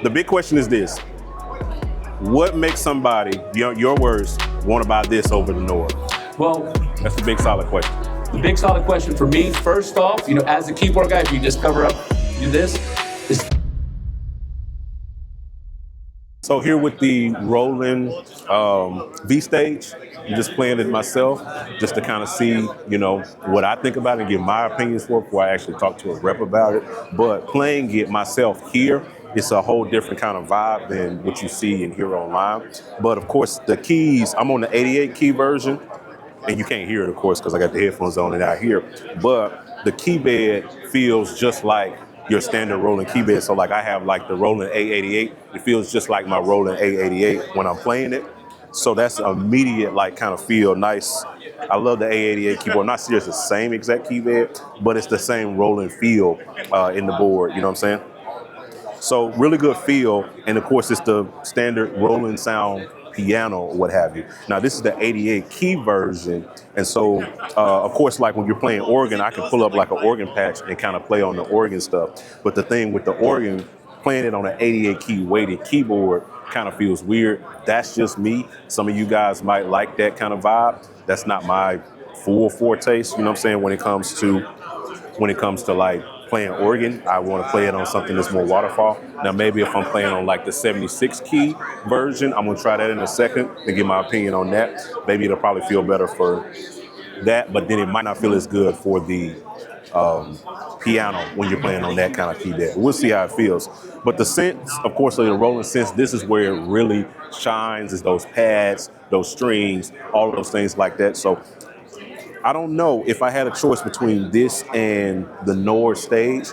The big question is this. What makes somebody, your words, want to buy this over the Nord? Well, that's the big solid question. The big solid question for me, first off, as a keyboard guy, if you just cover up, do this. So here with the Roland V stage, I'm just playing it myself, just to kind of see, what I think about it and give my opinions before I actually talk to a rep about it. But playing it myself here, it's a whole different kind of vibe than what you see and hear online. But of course, the keys, I'm on the 88 key version, and you can't hear it, of course, because I got the headphones on and out here. But the key bed feels just like your standard Roland key bed. So like I have like the Roland A88. It feels just like my Roland A88 when I'm playing it. So that's immediate like kind of feel nice. I love the A88 keyboard. Not serious the same exact key bed, but it's the same Roland feel in the board. You know what I'm saying? So really good feel. And of course it's the standard Roland sound piano or what have you. Now this is the 88 key version, and so of course like when you're playing organ, I can pull up like an organ patch and kind of play on the organ stuff. But the thing with the organ, playing it on an 88 key weighted keyboard kind of feels weird. That's just me. Some of you guys might like that kind of vibe. That's not my full foretaste, you know what I'm saying, when it comes to like playing organ. I want to play it on something that's more waterfall. Now, maybe if I'm playing on like the 76 key version, I'm going to try that in a second and give my opinion on that. Maybe it'll probably feel better for that, but then it might not feel as good for the piano when you're playing on that kind of key bed. We'll see how it feels. But the synths, of course, the Roland synths, this is where it really shines, is those pads, those strings, all of those things like that. So I don't know if I had a choice between this and the Nord stage.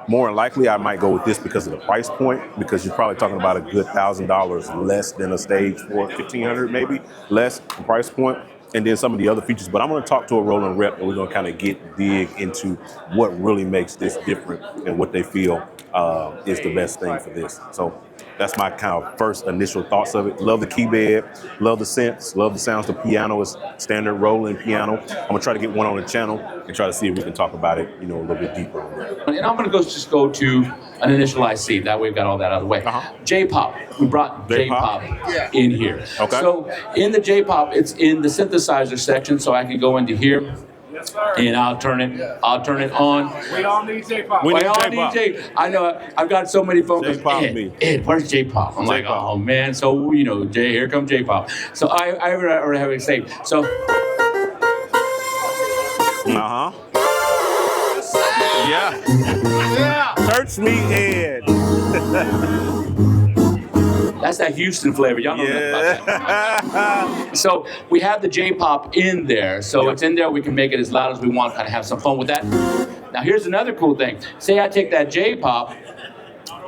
More than likely, I might go with this because of the price point, because you're probably talking about a good $1,000 less than a stage for $1,500, maybe less the price point, and then some of the other features. But I'm going to talk to a Roland rep, and we're going to kind of dig into what really makes this different and what they feel is the best thing for this. So that's my kind of first initial thoughts of it. Love the key bed, love the synths, love the sounds. The piano is standard Roland piano. I'm gonna try to get one on the channel and try to see if we can talk about it, a little bit deeper on that. And I'm gonna just go to an initial IC. That way we've got all that out of the way. J-pop. We brought J-pop in here. Okay. So in the J-pop, it's in the synthesizer section, so I can go into here. And I'll turn it on. We all need J-pop. We all need J-pop. I know, I've got so many folks. Ed, where's J-pop? I'm like, oh man. So, Jay, here comes J-pop. So I already have it saved. So. Yeah. Search me, Ed. That's that Houston flavor. Y'all know nothing about that. So we have the J-pop in there. So it's in there. We can make it as loud as we want, kind of have some fun with that. Now here's another cool thing. Say I take that J-pop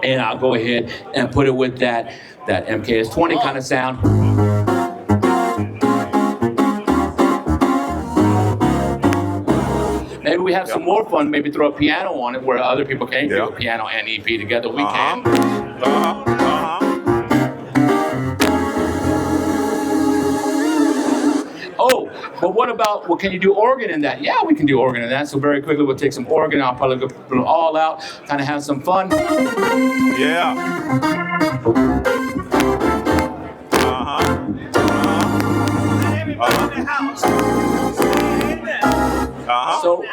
and I'll go ahead and put it with that MKS-20 kind of sound. Maybe we have some more fun. Maybe throw a piano on it where other people can't do a piano and EP together. We can. Oh, but what about, can you do organ in that? Yeah, we can do organ in that. So very quickly, we'll take some organ. I'll probably go put it all out, kind of have some fun. Yeah. So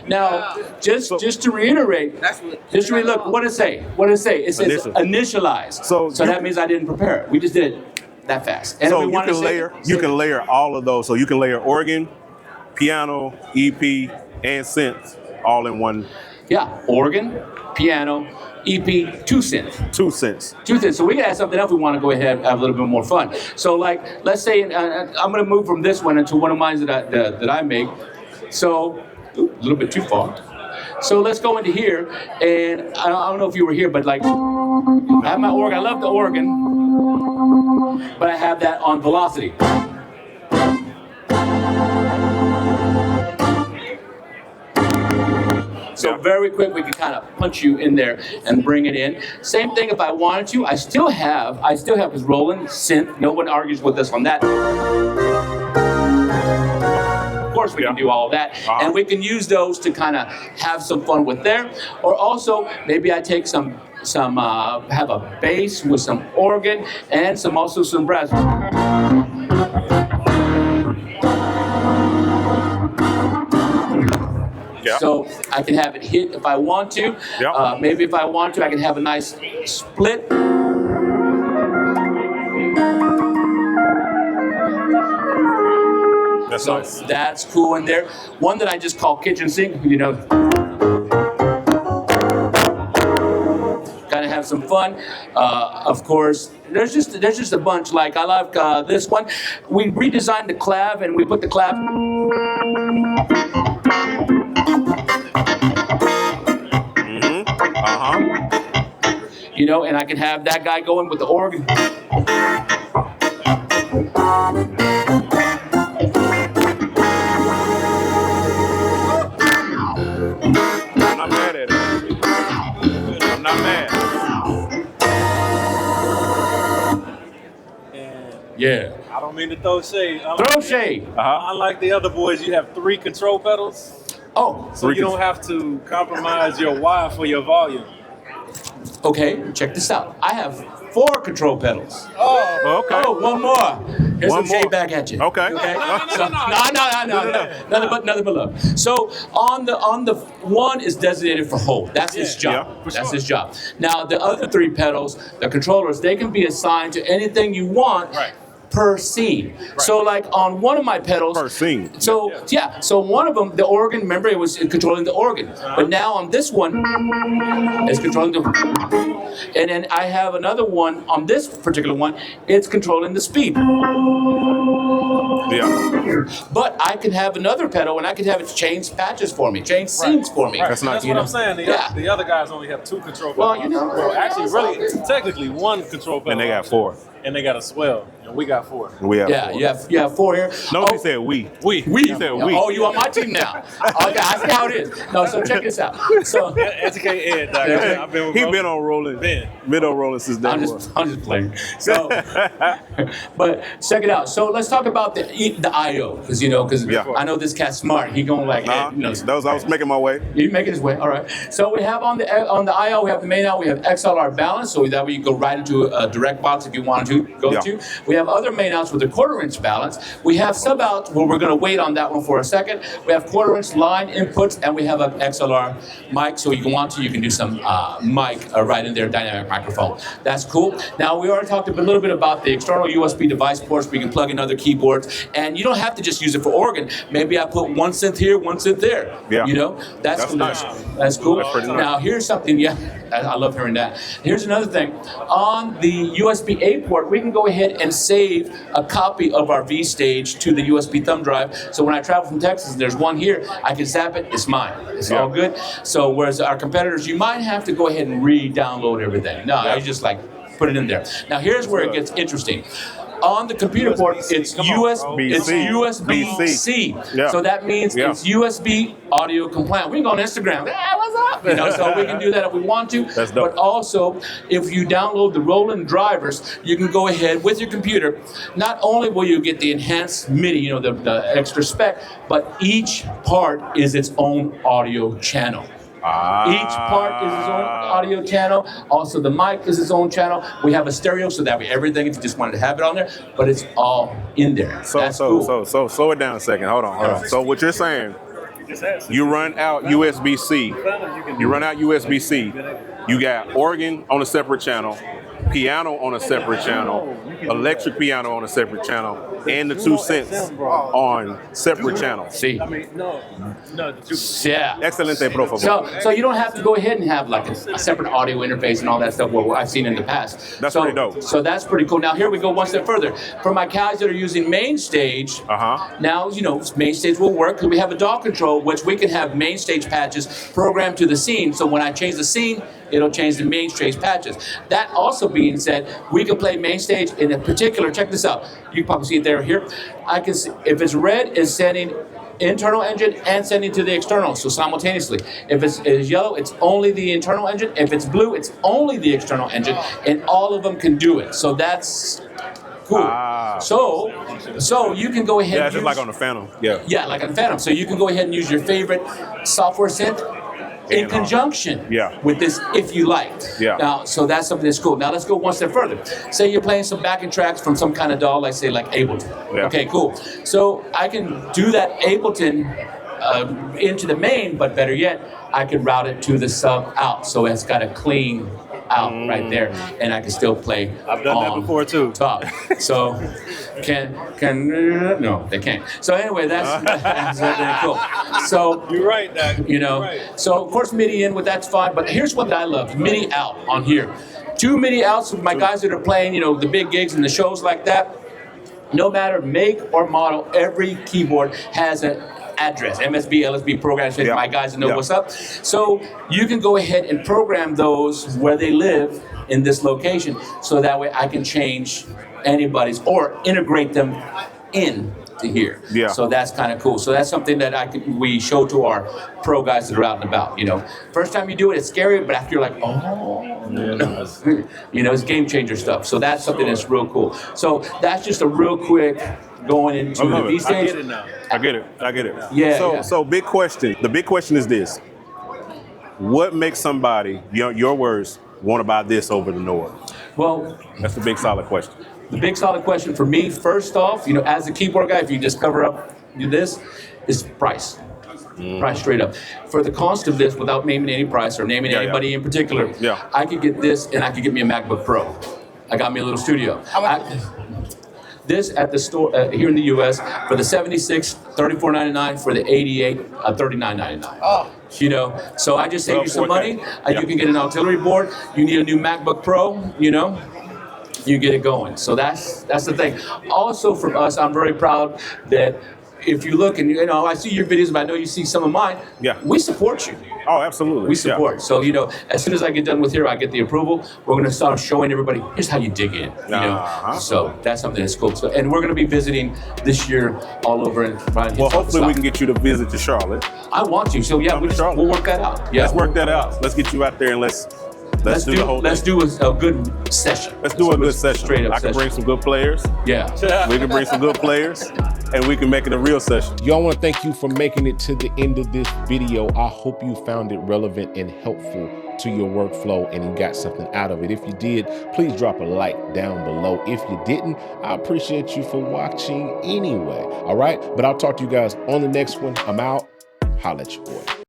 now, just to reiterate, look, what did it say? It says initialize. So that means I didn't prepare it. We just did it that fast. And so you can layer all of those. So you can layer organ, piano, EP, and synth all in one. Yeah, organ, piano, EP, two synths. So we can add something else we want to go ahead and have a little bit more fun. So like, let's say, I'm going to move from this one into one of mine that I make. So, a little bit too far. So let's go into here, and I don't know if you were here, but like, I have my organ. I love the organ, but I have that on velocity. So very quick, we can kind of punch you in there and bring it in. Same thing if I wanted to. I still have this Roland synth. No one argues with us on that. Of course, we can do all of that. And we can use those to kind of have some fun with there. Or also, maybe I take have a bass with some organ and some brass. Yeah. So I can have it hit if I want to. Yeah. Maybe if I want to, I can have a nice split. That's So nice. that's cool in there. One that I just call kitchen sink, you know. Kind of have some fun. Of course, there's just a bunch. Like I like this one. We redesigned the clav and we put the clav. You know, and I can have that guy going with the organ. I'm not mad at it. I'm not mad. Yeah. I don't mean to throw shade. Throw shade. Unlike the other boys, you have 3 control pedals, Oh, so you don't have to compromise your wah for your volume. okay. Check this out. I have 4 control pedals. Oh, Okay. Oh, one more. Here's One some shade more. back at you. Okay. Okay. No. So, no. Nothing but love. So on the one is designated for hold. That's his job. Yeah, for That's sure. his job. Now the other 3 pedals, the controllers, they can be assigned to anything you want. Right. Per scene. So like on one of my pedals. Per scene. So yeah. So one of them, the organ, remember it was controlling the organ. But now on this one, it's controlling the. And then I have another one on this particular one. It's controlling the speed. Yeah. But I can have another pedal and I can have it change patches for me, change scenes for me. Right. That's nice. That's what I'm saying. Yeah. The other guys only have 2 control pedals. Well, you know, Well, actually, it's really, all good. technically 1 control pedal. And they got 4. And they got a swell, and we got 4. We have Yeah, 4. you have 4 here. No, Oh, he said we. We. He said we. Oh, you on my team now? Okay, I see how it is. No, so check this out. So Educate Ed, Doc. Yeah. I've been with He Roland. been on rolling. Been on rolling since day I'm one. just playing. So, but check it out. So let's talk about the IO because Yeah. I know this cat's smart. He gonna like Nah, I was making my way. He's making his way. All right. So we have on the IO, we have the main out. We have XLR balance, so that way you go right into a direct box if you want to go Yeah. to. We have other main outs with a 1/4 inch balance. We have sub outs where we're going to wait on that one for a second. We have 1/4 inch line inputs, and we have an XLR mic, so you can do some mic right in there, dynamic microphone. That's cool. Now we already talked a little bit about the external USB device ports where you can plug in other keyboards, and you don't have to just use it for organ. Maybe I put 1 synth here, 1 synth there. Yeah. That's That's nice. That's cool. That's pretty nice. Now here's something. Yeah, I love hearing that. Here's another thing. On the USB-A port, we can go ahead and save a copy of our V stage to the USB thumb drive. So when I travel from Texas, there's one here. I can zap it. It's mine. It's all good. So whereas our competitors, you might have to go ahead and re-download everything. No, I just like put it in there. Now here's where it gets interesting. On the computer port, it's USB-C. Yeah. So that means Yeah. it's USB audio compliant. We can go on Instagram. What's up? So we can do that if we want to. That's dope. But also, if you download the Roland drivers, you can go ahead with your computer. Not only will you get the enhanced MIDI, the extra spec, but each part is its own audio channel. Each part is its own audio channel. Also, the mic is its own channel. We have a stereo, so that way everything, if you just wanted to have it on there, but it's all in there. That's cool. So slow it down a second. Hold on. So what you're saying, you run out USB-C. You run out USB-C. You got organ on a separate channel, piano on a separate channel, electric piano on a separate channel, and the 2 cents on separate channels. See? No. Yeah. Excelente, por favor. So you don't have to go ahead and have like a separate audio interface and all that stuff. What I've seen in the past. That's pretty dope. So that's pretty cool. Now here we go one step further. For my guys that are using main stage, now main stage will work because we have a DAW control, which we can have main stage patches programmed to the scene. So when I change the scene, it'll change the main stage patches. That also being said, we can play main stage in a particular. Check this out. You can probably see it there. Here, I can see if it's red, it's sending internal engine and sending to the external, so simultaneously. If it's yellow, it's only the internal engine. If it's blue, it's only the external engine, and all of them can do it. So that's Cool. Ah. So you can go ahead. Yeah, and it's just use, like on the Phantom. Yeah. Yeah, like on Phantom. So you can go ahead and use your favorite software synth in And, conjunction yeah. with this if you like. Yeah. Now, so that's something that's cool. Now let's go one step further. Say you're playing some backing tracks from some kind of DAW, like say like Ableton. Yeah. Okay, cool. So I can do that Ableton into the main, but better yet, I can route it to the sub out. So it's got a clean out right there, and I can still play. I've done that before too. Top. So no, they can't. So anyway, that's really cool. So You're right, Doc. you know, You're right. so of course MIDI in, but that's fine. But here's what I love: MIDI out on here. 2 MIDI outs with my guys that are playing, you know, the big gigs and the shows like that. No matter make or model, every keyboard has an address, MSB, LSB programs, Yeah. my guys that know Yeah. what's up. So you can go ahead and program those where they live in this location, so that way I can change anybody's or integrate them in to here. Yeah. So that's kind of cool. So that's something that we show to our pro guys that are out and about. You know, first time you do it, it's scary, but after you're like, oh, you know, it's game changer stuff. So that's something that's real cool. So that's just a real quick going into I love the it. B stage. I get it now. I get it. I get it. Yeah, So, yeah. so big question. The big question is this: what makes somebody, your words, want to buy this over the Nord? Well, That's the big solid question. the big solid question for me, first off, you know, as a keyboard guy, if you just cover up this, is price. Price straight up. For the cost of this, without naming any price or naming Yeah, anybody in particular, Yeah. I could get this and I could get me a MacBook Pro. I got me a little studio. This at the store here in the U.S. for the 76, $34.99. For the 88, $39.99. Oh. You know, so I just saved you some money. Yeah. You can get an auxiliary board. You need a new MacBook Pro. You know, you get it going. So that's the thing. Also, from us, I'm very proud that if you look and you know, I see your videos, but I know you see some of mine. Yeah. We support you. Oh, absolutely. We support. So, you know, as soon as I get done with here, I get the approval. We're going to start showing everybody, here's how you dig in. You know? Uh-huh. So that's something that's cool. So, and we're going to be visiting this year all over and trying to Well, hopefully we can get you to visit to Charlotte. I want to. So, yeah, Come to Charlotte. we'll work that out. Yeah. Let's work that out. Let's get you out there and let's do the whole Let's thing. do a good session. Let's do a good session. Straight up I can session. bring some good players. Yeah. We can bring some good players, and we can make it a real session. Yo, I want to thank you for making it to the end of this video. I hope you found it relevant and helpful to your workflow and you got something out of it. If you did, please drop a like down below. If you didn't, I appreciate you for watching anyway. All right, but I'll talk to you guys on the next one. I'm out. Holla at your boy.